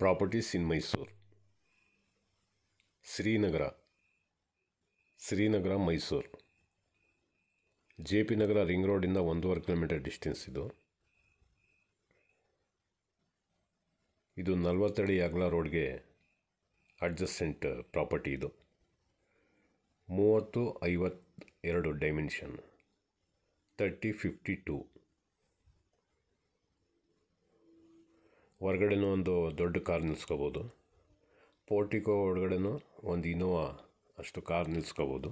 Properties in Mysuru. Srinagar Mysuru. JP Nagar ring ರೋಡಿಂದ 1.5 kilometre distance ಇದು. 40 ಅಡಿ ಅಗಲ ರೋಡ್ಗೆ ಅಡ್ಜಸೆಂಟ್ ಪ್ರಾಪರ್ಟಿ ಇದು. 30-52 ಡೈಮೆನ್ಷನ್, 30-52. ಹೊರಗಡೆನೂ ಒಂದು ದೊಡ್ಡ ಕಾರ್ ನಿಲ್ಲಿಸ್ಕೋಬೋದು. ಪೋರ್ಟಿಕೋ ಒಳಗಡೆನೂ ಒಂದು ಇನೋವಾ ಅಷ್ಟು ಕಾರ್ ನಿಲ್ಲಿಸ್ಕೋಬೋದು.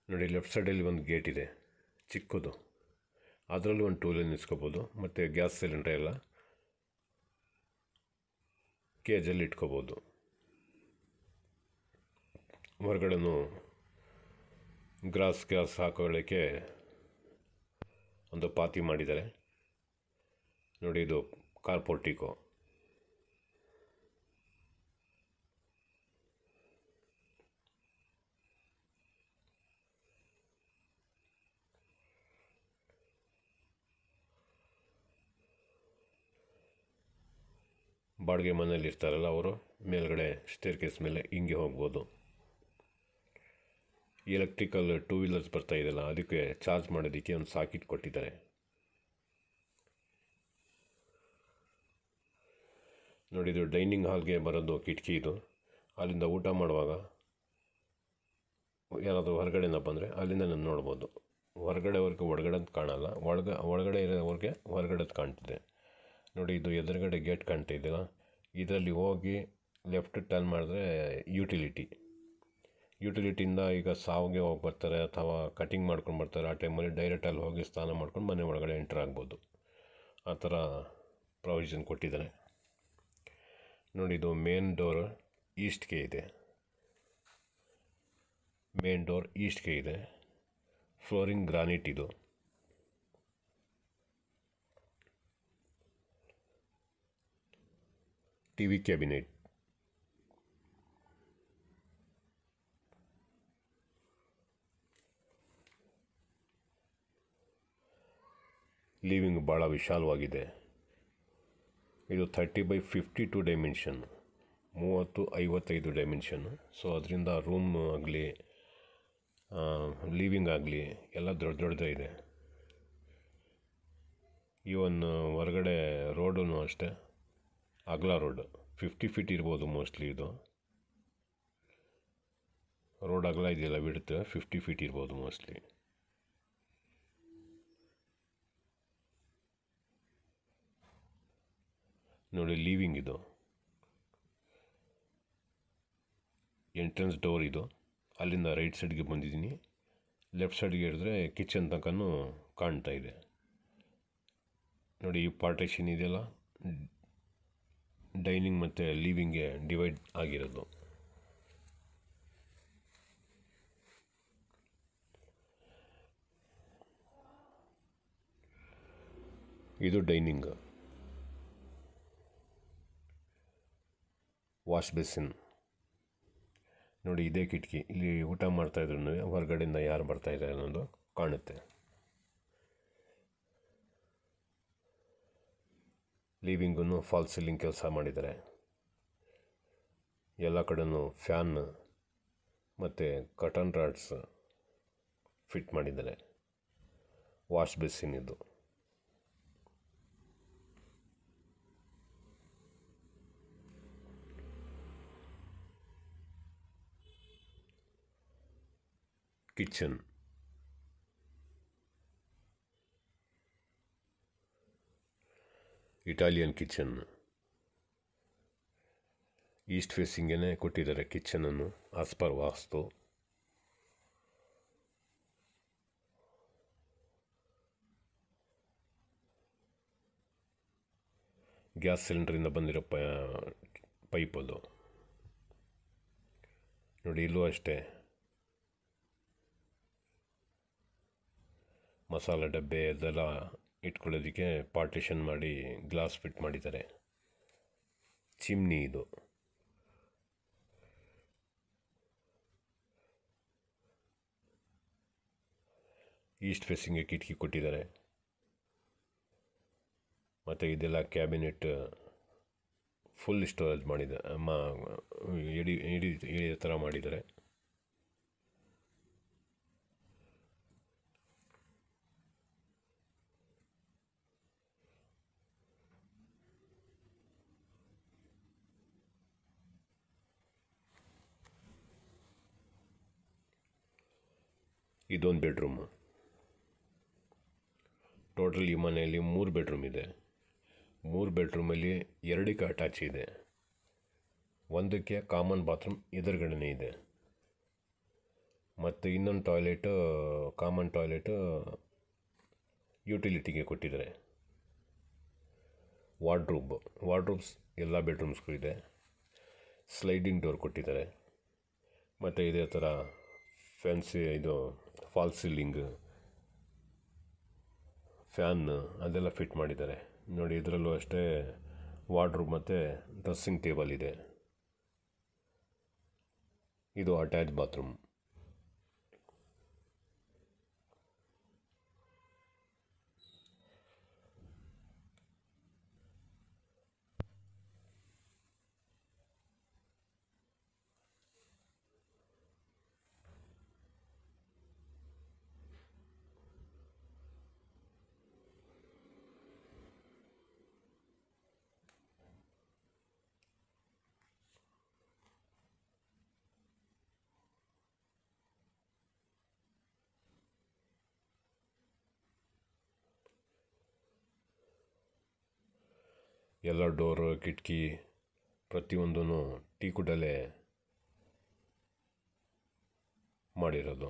ನೋಡಿ, ಲೆಫ್ಟ್ ಸೈಡಲ್ಲಿ ಒಂದು ಗೇಟ್ ಇದೆ ಚಿಕ್ಕದು, ಅದರಲ್ಲಿ ಒಂದು ಟೂ ವೀಲರ್ ನಿಲ್ಲಿಸ್ಕೋಬೋದು. ಮತ್ತು ಗ್ಯಾಸ್ ಸಿಲಿಂಡರ್ ಎಲ್ಲ ಕೇಜಲ್ಲಿ ಇಟ್ಕೋಬೋದು. ಹೊರಗಡೆನೂ ಗ್ಯಾಸ್ ಹಾಕೊಳ್ಳೋಕ್ಕೆ ಒಂದು ಪಾತಿ ಮಾಡಿದ್ದಾರೆ. ನೋಡಿ, ಇದು ಕಾರ್ ಪೋರ್ಟಿಕೋ. ಬಾಡಿಗೆ ಮನೇಲಿ ಇರ್ತಾರಲ್ಲ ಅವರು ಮೇಲ್ಗಡೆ ಸ್ಟೇರ್ ಕೇಸ್ ಮೇಲೆ ಹಿಂಗೆ ಹೋಗ್ಬೋದು. ಎಲೆಕ್ಟ್ರಿಕಲ್ ಟೂ ವೀಲರ್ಸ್ ಬರ್ತಾ ಇದೆಯಲ್ಲ, ಅದಕ್ಕೆ ಚಾರ್ಜ್ ಮಾಡೋದಕ್ಕೆ ಒಂದು ಸಾಕೆಟ್ ಕೊಟ್ಟಿದ್ದಾರೆ. ನೋಡಿ, ಇದು ಡೈನಿಂಗ್ ಹಾಲ್ಗೆ ಬರೋದು ಕಿಟಕಿ ಇದು. ಅಲ್ಲಿಂದ ಊಟ ಮಾಡುವಾಗ ಯಾರಾದರೂ ಹೊರಗಡೆಯಿಂದ ಬಂದರೆ ಅಲ್ಲಿಂದ ನಾನು ನೋಡ್ಬೋದು. ಒಳಗಡೆದು ಕಾಣಲ್ಲ, ಒಳಗಡೆ ಇರೋವ್ರಿಗೆ ಹೊರಗಡೆದು ಕಾಣ್ತಿದೆ. ನೋಡಿ, ಇದು ಎದುರುಗಡೆ ಗೇಟ್ ಕಾಣ್ತಾ ಇದೆಯಲ್ಲ, ಇದರಲ್ಲಿ ಹೋಗಿ ಲೆಫ್ಟ್ ಟರ್ನ್ ಮಾಡಿದ್ರೆ ಯುಟಿಲಿಟಿಯಿಂದ ಈಗ ಸಾವ್ಗೆ ಹೋಗಿ ಬರ್ತಾರೆ ಅಥವಾ ಕಟಿಂಗ್ ಮಾಡ್ಕೊಂಡು ಬರ್ತಾರೆ. ಆ ಟೈಮಲ್ಲಿ ಡೈರೆಕ್ಟಲ್ಲಿ ಹೋಗಿ ಸ್ನಾನ ಮಾಡ್ಕೊಂಡು ಮನೆ ಒಳಗಡೆ ಎಂಟ್ರ್ ಆಗ್ಬೋದು. ಆ ಥರ ಪ್ರಾವಿಷನ್ ಕೊಟ್ಟಿದ್ದಾರೆ. ನೋಡಿ, ಇದು ಮೇನ್ ಡೋರ್ ಈಸ್ಟ್ಗೆ ಇದೆ. ಫ್ಲೋರಿಂಗ್ ಗ್ರಾನೈಟ್ ಇದು. TV cabinet. ಲಿವಿಂಗ್ ಭಾಳ ವಿಶಾಲವಾಗಿದೆ. ಇದು 30-52 ಡೈಮೆನ್ಷನ್, 30-55 ಡೈಮೆನ್ಷನ್ನು. ಸೊ ಅದರಿಂದ ರೂಮ್ ಆಗಲಿ ಲಿವಿಂಗ್ ಆಗಲಿ ಎಲ್ಲ ದೊಡ್ಡದೇ ಇದೆ. ಇವನ್ ಹೊರಗಡೆ ರೋಡು ಅಷ್ಟೇ ಅಗಲ ರೋಡು, 50 ಫೀಟ್ ಇರ್ಬೋದು ಮೋಸ್ಟ್ಲಿ. ಇದು ರೋಡ್ ಅಗಲ ಇದೆಯಲ್ಲ, ಬಿಡುತ್ತೆ 50 ಫೀಟ್ ಇರ್ಬೋದು ಮೋಸ್ಟ್ಲಿ. ನೋಡಿ, ಲಿವಿಂಗ್ ಇದು ಎಂಟ್ರೆನ್ಸ್ ಡೋರ್ ಇದು. ಅಲ್ಲಿಂದ ರೈಟ್ ಸೈಡ್ಗೆ ಬಂದಿದ್ದೀನಿ. ಲೆಫ್ಟ್ ಸೈಡ್ಗೆ ಹಿಡಿದ್ರೆ ಕಿಚನ್ ತನಕನೂ ಕಾಣ್ತಾ ಇದೆ. ನೋಡಿ, ಈ ಪಾರ್ಟೇಷನ್ ಇದೆಯಲ್ಲ, ಡೈನಿಂಗ್ ಮತ್ತು ಲಿವಿಂಗ್ಗೆ ಡಿವೈಡ್ ಆಗಿರೋದು. ಇದು ಡೈನಿಂಗ್. Wash basin. ನೋಡಿ, ಇದೇ ಕಿಟಕಿ. ಇಲ್ಲಿ ಊಟ ಮಾಡ್ತಾಯಿದ್ರು ಹೊರಗಡೆಯಿಂದ ಯಾರು ಬರ್ತಾಯಿದ್ದಾರೆ ಅನ್ನೋದು ಕಾಣುತ್ತೆ. ಲಿವಿಂಗನ್ನು ಫಾಲ್ ಸೀಲಿಂಗ್ ಕೆಲಸ ಮಾಡಿದ್ದಾರೆ. ಎಲ್ಲ ಕಡೆಯೂ ಫ್ಯಾನ್ ಮತ್ತು ಕಟನ್ ರಾಡ್ಸ್ ಫಿಟ್ ಮಾಡಿದ್ದಾರೆ. ವಾಶ್ ಬೇಸಿನ್ ಇದು. ಕಿಚನ್. Italian kitchen. ಈಸ್ಟ್ ಫೇಸಿಂಗೇ ಕೊಟ್ಟಿದ್ದಾರೆ ಕಿಚನನ್ನು ಆಸ್ ಪರ್ ವಾಸ್ತು. ಗ್ಯಾಸ್ ಸಿಲಿಂಡ್ರಿಂದ ಬಂದಿರೋ ಪೈಪದು. ನೋಡಿ, ಇಲ್ಲೂ ಅಷ್ಟೇ ಮಸಾಲೆ ಡಬ್ಬೆ ಅದೆಲ್ಲ ಇಟ್ಕೊಳ್ಳೋದಕ್ಕೆ ಪಾರ್ಟಿಷನ್ ಮಾಡಿ ಗ್ಲಾಸ್ ಫಿಟ್ ಮಾಡಿದ್ದಾರೆ. ಚಿಮ್ನಿ ಇದು. ಈಸ್ಟ್ ಫೇಸಿಂಗ್ಗೆ ಕಿಟಕಿ ಕೊಟ್ಟಿದ್ದಾರೆ. ಮತ್ತು ಇದೆಲ್ಲ ಕ್ಯಾಬಿನೆಟ್ ಫುಲ್ ಸ್ಟೋರೇಜ್ ಮಾಡಿದೆ ಇಡೀ ಇಡೀ ಇಡೀ ಥರ ಮಾಡಿದ್ದಾರೆ. ಇದೊಂದು ಬೆಡ್ರೂಮು. ಟೋಟಲ್ ಈ ಮನೆಯಲ್ಲಿ 3 ಬೆಡ್ರೂಮ್ ಇದೆ. 3 ಬೆಡ್ರೂಮಲ್ಲಿ 2ಕ್ಕೆ ಅಟ್ಯಾಚ್ ಇದೆ. ಒಂದಕ್ಕೆ ಕಾಮನ್ ಬಾತ್ರೂಮ್ ಎದುರುಗಡೆನೇ ಇದೆ. ಮತ್ತು ಇನ್ನೊಂದು ಕಾಮನ್ ಯುಟಿಲಿಟಿಗೆ ಕೊಟ್ಟಿದ್ದಾರೆ. ವಾರ್ಡ್ರೋಬ್ಸ್ ಎಲ್ಲ ಬೆಡ್ರೂಮ್ಸ್ಗೂ ಇದೆ. ಸ್ಲೈಡಿಂಗ್ ಡೋರ್ ಕೊಟ್ಟಿದ್ದಾರೆ. ಮತ್ತು ಇದೇ ಥರ ಫ್ಯಾನ್ಸಿ ಫಾಲ್ ಸೀಲಿಂಗ್ ಫ್ಯಾನ್ ಅದೆಲ್ಲ ಫಿಟ್ ಮಾಡಿದ್ದಾರೆ ನೋಡಿ. ಇದರಲ್ಲೂ ಅಷ್ಟೇ ವಾರ್ಡ್ರೋಬ್ ಮತ್ತು ಡ್ರೆಸ್ಸಿಂಗ್ ಟೇಬಲ್ ಇದೆ. ಇದು ಅಟ್ಯಾಚ್ ಬಾತ್ರೂಮ್. ಎಲ್ಲ ಡೋರ್ ಕಿಟಕಿ ಪ್ರತಿಯೊಂದೂ ಟೀಕುಡಲ್ಲೇ ಮಾಡಿರೋದು.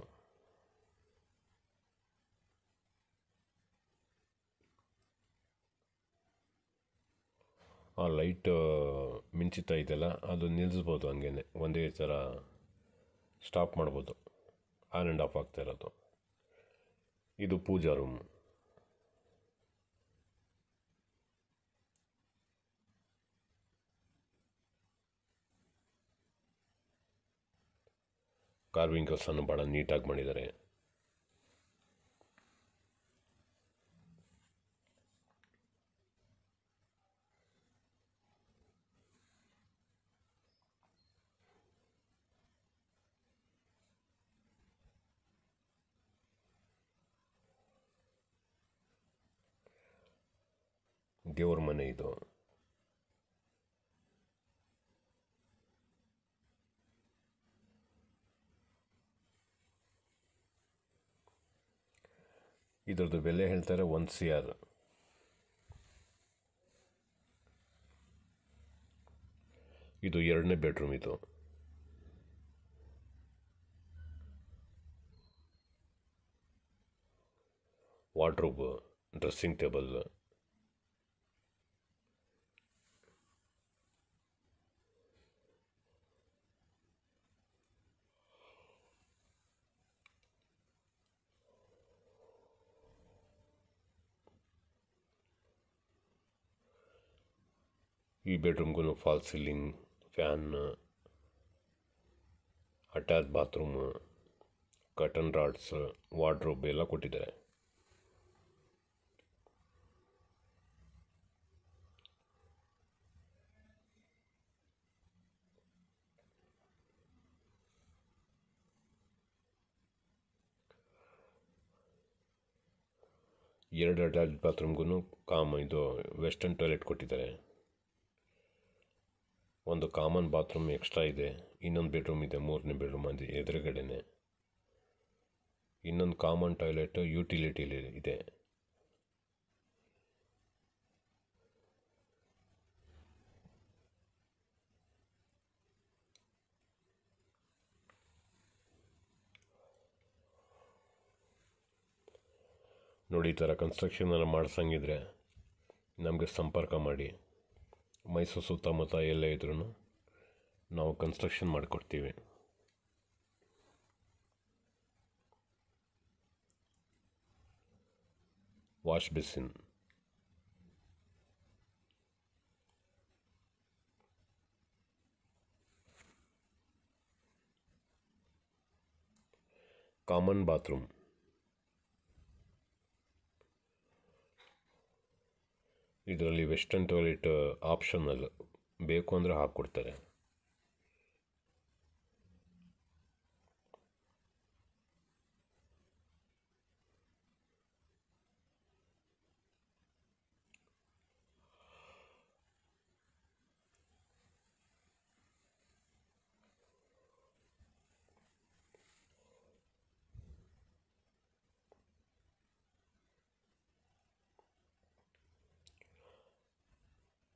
ಆ ಲೈಟ್ ಮಿಂಚುತ್ತಾ ಇದೆಯಲ್ಲ, ಅದು ನಿಲ್ಲಿಸ್ಬೋದು. ಹಂಗೇ ಒಂದೇ ಥರ ಸ್ಟಾಪ್ ಮಾಡ್ಬೋದು. ಆನ್ ಆ್ಯಂಡ್ ಆಫ್ ಆಗ್ತಾ ಇರೋದು. ಇದು ಪೂಜಾ ರೂಮ್. ಕಾರ್ವಿಂಗ್ ಕೆಲಸನೂ ಭಾಳ ನೀಟಾಗಿ ಮಾಡಿದ್ದಾರೆ. ದೇವ್ರ ಮನೆ ಇದು. ಇದ್ರದ್ದು ಬೆಲೆ ಹೇಳ್ತಾರೆ 1 CR. ಇದು 2ನೇ ಬೆಡ್ರೂಮ್. ಇದು ವಾರ್ಡ್ರೋಬ್, ಡ್ರೆಸ್ಸಿಂಗ್ ಟೇಬಲ್, ಈ ಬೆಡ್ರೂಮ್ಗೂ false ceiling fan, attach bathroom, curtain rods, wardrobe ಎಲ್ಲ ಕೊಟ್ಟಿದ್ದಾರೆ. ಎರಡು ಅಟ್ಯಾಚ್ ಬಾತ್ರೂಮ್ಗೂ ಇದು ವೆಸ್ಟರ್ನ್ ಟಾಯ್ಲೆಟ್ ಕೊಟ್ಟಿದ್ದಾರೆ. ಒಂದು ಕಾಮನ್ ಬಾತ್ರೂಮ್ ಎಕ್ಸ್ಟ್ರಾ ಇದೆ. ಇನ್ನೊಂದು ಬೆಡ್ರೂಮ್ ಇದೆ, 3ನೇ ಬೆಡ್ರೂಮ್ ಅದು ಎದುರುಗಡೆನೆ. ಇನ್ನೊಂದು ಕಾಮನ್ ಟಾಯ್ಲೆಟ್ ಯುಟಿಲಿಟಿಲಿ ಇದೆ. ನೋಡಿ, ಈ ಥರ ಕನ್ಸ್ಟ್ರಕ್ಷನ್ ಮಾಡಿಸಂಗಿದ್ರೆ ನಮಗೆ ಸಂಪರ್ಕ ಮಾಡಿ. ಮೈಸೂರು ಸುತ್ತಮುತ್ತ ಎಲ್ಲೇ ಇದ್ರೂ ನಾವು ಕನ್ಸ್ಟ್ರಕ್ಷನ್ ಮಾಡಿಕೊಡ್ತೀವಿ. ವಾಶ್ ಬೇಸಿನ್, ಕಾಮನ್ ಬಾತ್ರೂಮ್, ಇದರಲ್ಲಿ ವೆಸ್ಟರ್ನ್ ಟಾಯ್ಲೆಟ್ ಆಪ್ಷನಲ್, ಬೇಕು ಅಂದರೆ ಹಾಕ್ಕೊಡ್ತಾರೆ.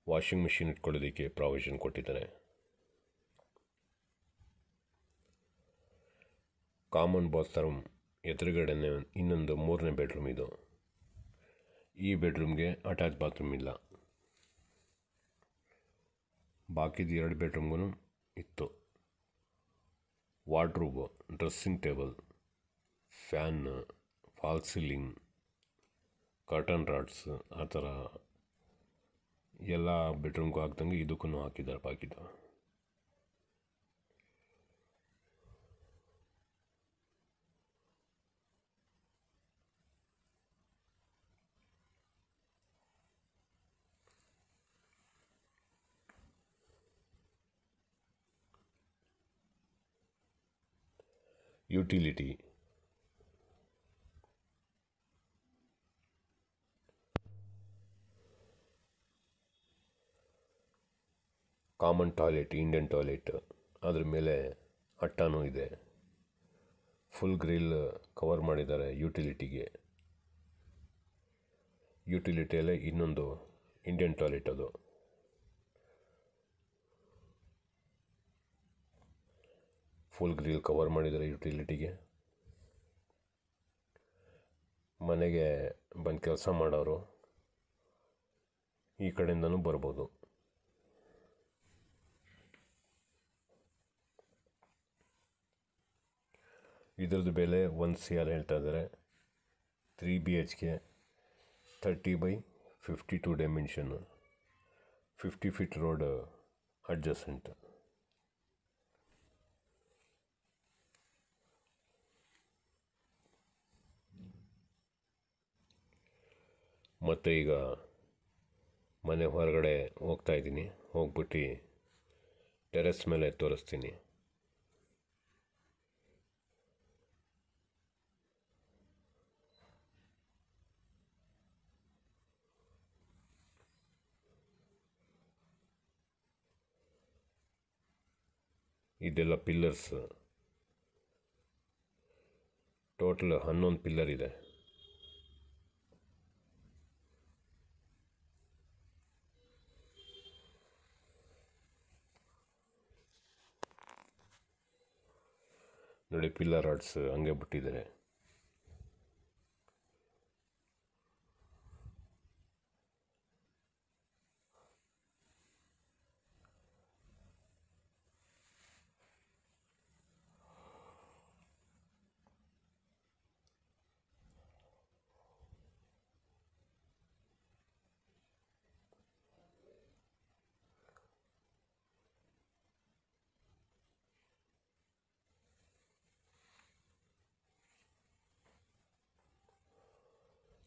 ವಾಷಿಂಗ್ ಮಿಷಿನ್ ಇಟ್ಕೊಳ್ಳೋದಕ್ಕೆ ಪ್ರಾವಿಷನ್ ಕೊಟ್ಟಿದ್ದಾರೆ. ಕಾಮನ್ ಬಾತ್ರೂಮ್ ಎದುರುಗಡೆನೇ ಇನ್ನೊಂದು 3ನೇ ಬೆಡ್ರೂಮ್ ಇದು. ಈ ಬೆಡ್ರೂಮ್ಗೆ ಅಟ್ಯಾಚ್ ಬಾತ್ರೂಮ್ ಇಲ್ಲ. ಬಾಕಿದು 2 ಬೆಡ್ರೂಮ್ಗೂ ಇತ್ತು. Wardrobe, dressing table, fan, false ceiling, curtain rods, ಆ ಥರ ಎಲ್ಲ ಬೆಡ್ರೂಮ್ಗೂ ಹಾಕ್ದಂಗೆ ಇದಕ್ಕೂ ಹಾಕಿದ್ದಾರೆ ಬಾಕಿದು. Utility, common toilet, Indian toilet, ಅದ್ರ ಮೇಲೆ ಅಟ್ಟಾನೂ ಇದೆ. ಫುಲ್ ಗ್ರಿಲ್ ಕವರ್ ಮಾಡಿದ್ದಾರೆ ಯುಟಿಲಿಟಿಗೆ. ಯುಟಿಲಿಟಿಯಲ್ಲೇ ಇನ್ನೊಂದು ಇಂಡಿಯನ್ ಟಾಯ್ಲೆಟ್ ಅದು. ಫುಲ್ ಗ್ರಿಲ್ ಕವರ್ ಮಾಡಿದ್ದಾರೆ ಯುಟಿಲಿಟಿಗೆ. ಮನೆಗೆ ಬಂದು ಕೆಲಸ ಮಾಡೋರು ಈ ಕಡೆಯಿಂದನೂ ಬರ್ಬೋದು. ಇದ್ರದ್ದು ಬೆಲೆ 1 CR ಹೇಳ್ತಾ ಇದ್ದಾರೆ. 3 BHK, 30x52 dimension, 50 feet road adjacent. ಮತ್ತು ಈಗ ಮನೆ ಹೊರಗಡೆ ಹೋಗ್ತಾ ಇದ್ದೀನಿ. ಹೋಗ್ಬಿಟ್ಟು ಟೆರೆಸ್ ಮೇಲೆ ತೋರಿಸ್ತೀನಿ. ಇದೆಲ್ಲ ಪಿಲ್ಲರ್ಸ್, ಟೋಟಲ್ 11 ಪಿಲ್ಲರ್ ಇದೆ. ನೋಡಿ, ಪಿಲ್ಲರ್ ರಾಡ್ಸ್ ಹಂಗೆ ಬಿಟ್ಟಿದ್ದಾರೆ.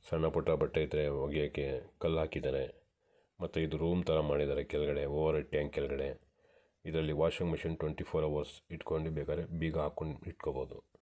ಸಣ್ಣ ಪುಟ್ಟ ಬಟ್ಟೆ ಇದ್ದರೆ ಒಗೆಯೋಕ್ಕೆ ಕಲ್ಲು ಹಾಕಿದ್ದಾರೆ. ಮತ್ತು ಇದು ರೂಮ್ ಥರ ಮಾಡಿದ್ದಾರೆ ಕೆಳಗಡೆ, ಓವರ್ ಹೆಡ್ ಟ್ಯಾಂಕ್ ಕೆಳಗಡೆ. ಇದರಲ್ಲಿ ವಾಷಿಂಗ್ ಮಿಷಿನ್ 24 hours ಇಟ್ಕೊಂಡು ಬೇಕಾದ್ರೆ ಬೀಗ ಹಾಕ್ಕೊಂಡು ಇಟ್ಕೋಬೋದು.